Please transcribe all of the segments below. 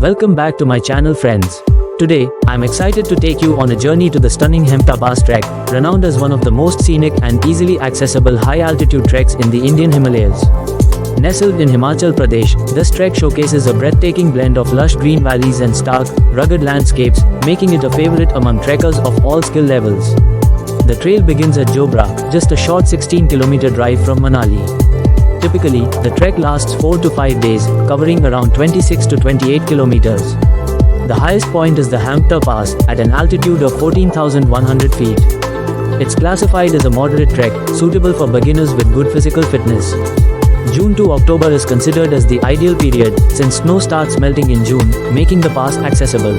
Welcome back to my channel, friends. Today, I'm excited to take you on a journey to the stunning Hampta Pass Trek, renowned as one of the most scenic and easily accessible high-altitude treks in the Indian Himalayas. Nestled in Himachal Pradesh, this trek showcases a breathtaking blend of lush green valleys and stark, rugged landscapes, making it a favorite among trekkers of all skill levels. The trail begins at Jobra, just a short 16-kilometer drive from Manali. Typically, the trek lasts 4 to 5 days, covering around 26 to 28 kilometers. The highest point is the Hampta Pass, at an altitude of 14,100 feet. It's classified as a moderate trek, suitable for beginners with good physical fitness. June to October is considered as the ideal period, since snow starts melting in June, making the pass accessible.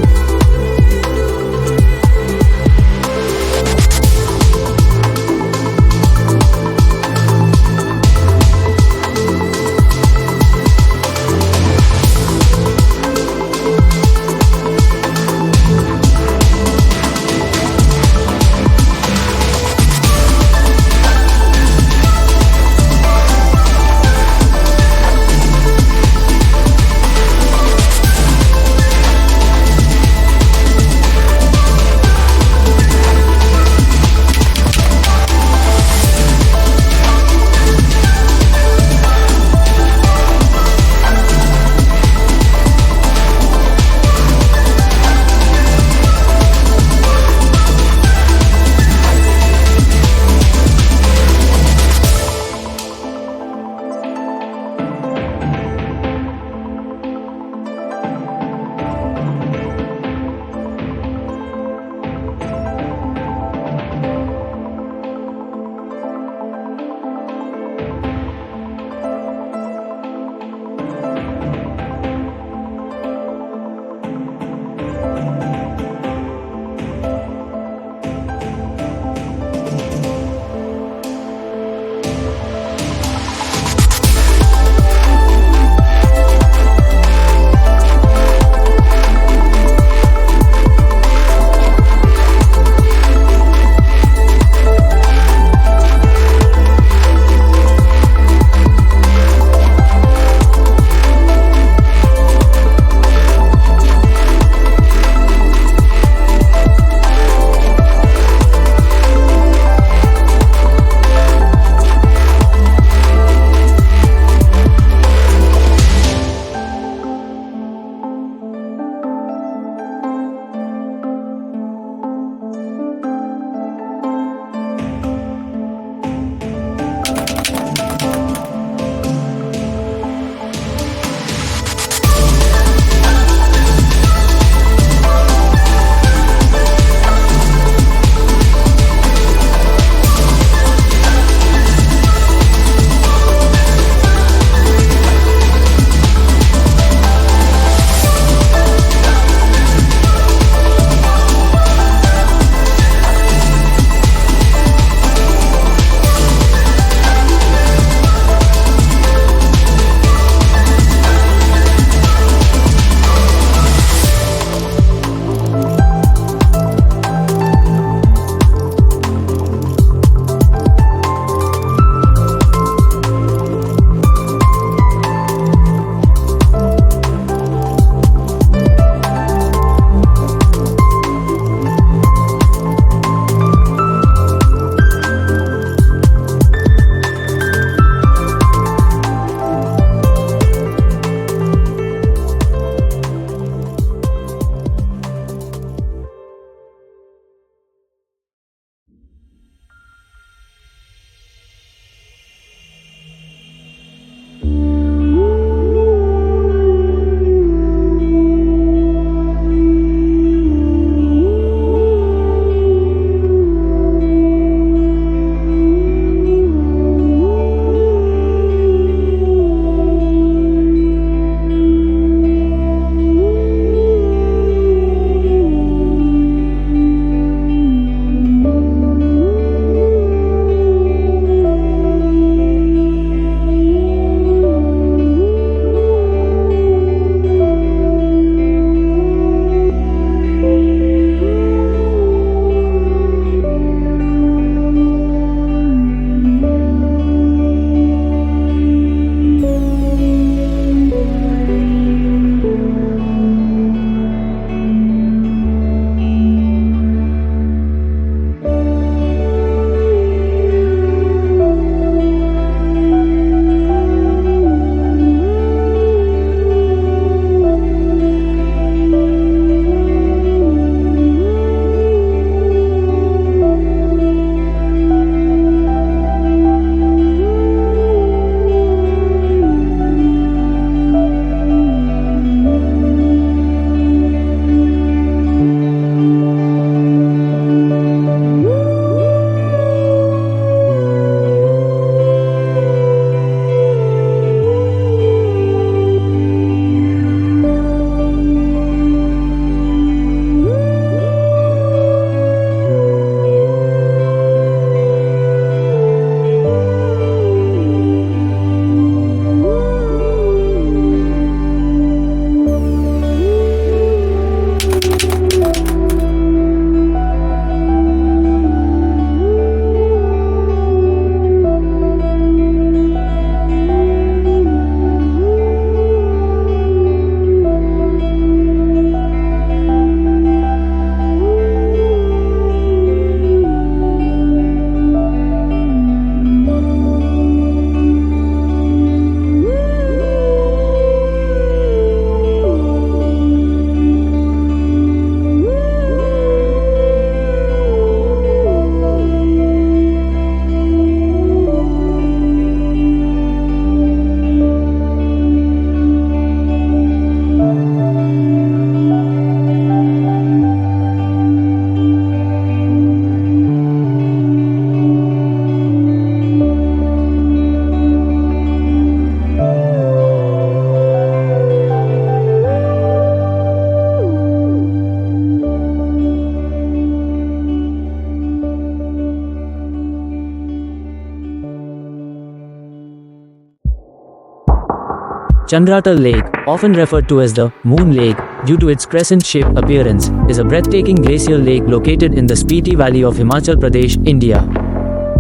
Chandratal Lake, often referred to as the Moon Lake due to its crescent-shaped appearance, is a breathtaking glacial lake located in the Spiti Valley of Himachal Pradesh, India.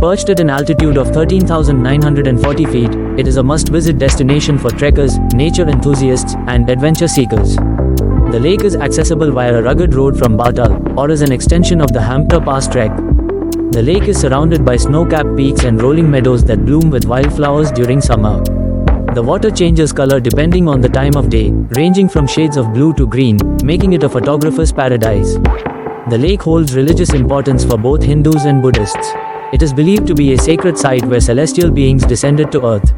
Perched at an altitude of 13,940 feet, it is a must-visit destination for trekkers, nature enthusiasts, and adventure seekers. The lake is accessible via a rugged road from Batal, or as an extension of the Hampta Pass Trek. The lake is surrounded by snow-capped peaks and rolling meadows that bloom with wildflowers during summer. The water changes color depending on the time of day, ranging from shades of blue to green, making it a photographer's paradise. The lake holds religious importance for both Hindus and Buddhists. It is believed to be a sacred site where celestial beings descended to earth.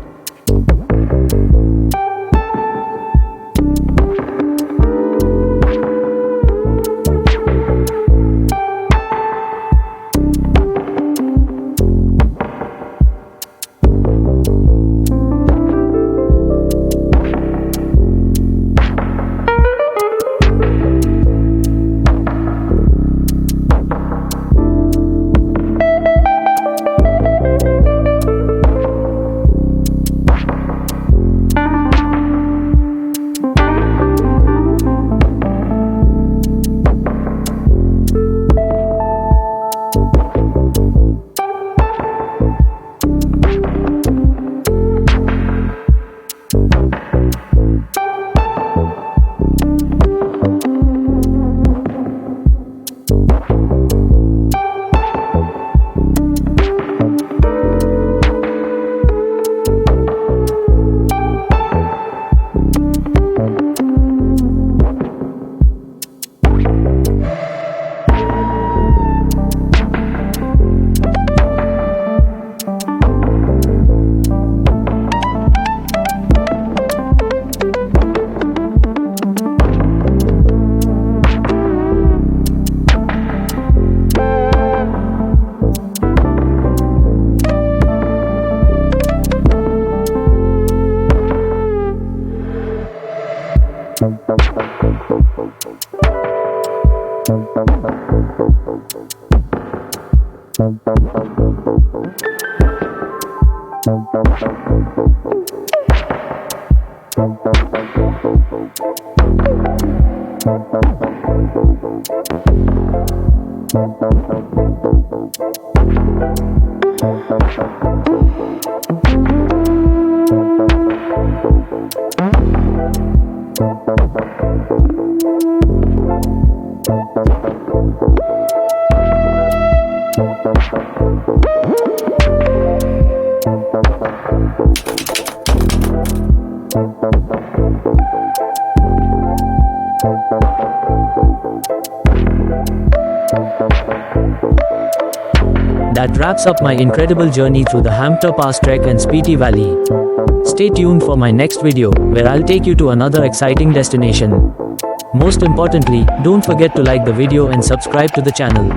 That wraps up my incredible journey through the Hampta Pass Trek and Spiti Valley. Stay tuned for my next video, where I'll take you to another exciting destination. Most importantly, don't forget to like the video and subscribe to the channel.